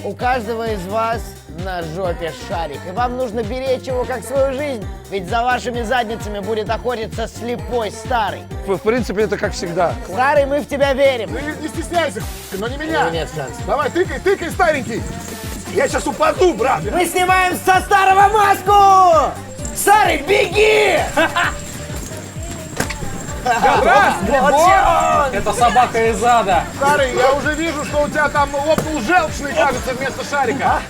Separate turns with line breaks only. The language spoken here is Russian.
У каждого из вас на жопе шарик. И вам нужно беречь его как свою жизнь. Ведь за вашими задницами будет охотиться слепой старый.
В принципе, это как всегда.
Старый, мы в тебя верим.
Не стесняйся, но не меня.
Нет шансов.
Давай, тыкай, старенький. Я сейчас упаду, брат.
Мы снимаем со старого маску! Старый, беги!
Раз, вот.
Это собака из ада.
Старый, я уже вижу, что у тебя там лопнул желчный, кажется, вместо шарика.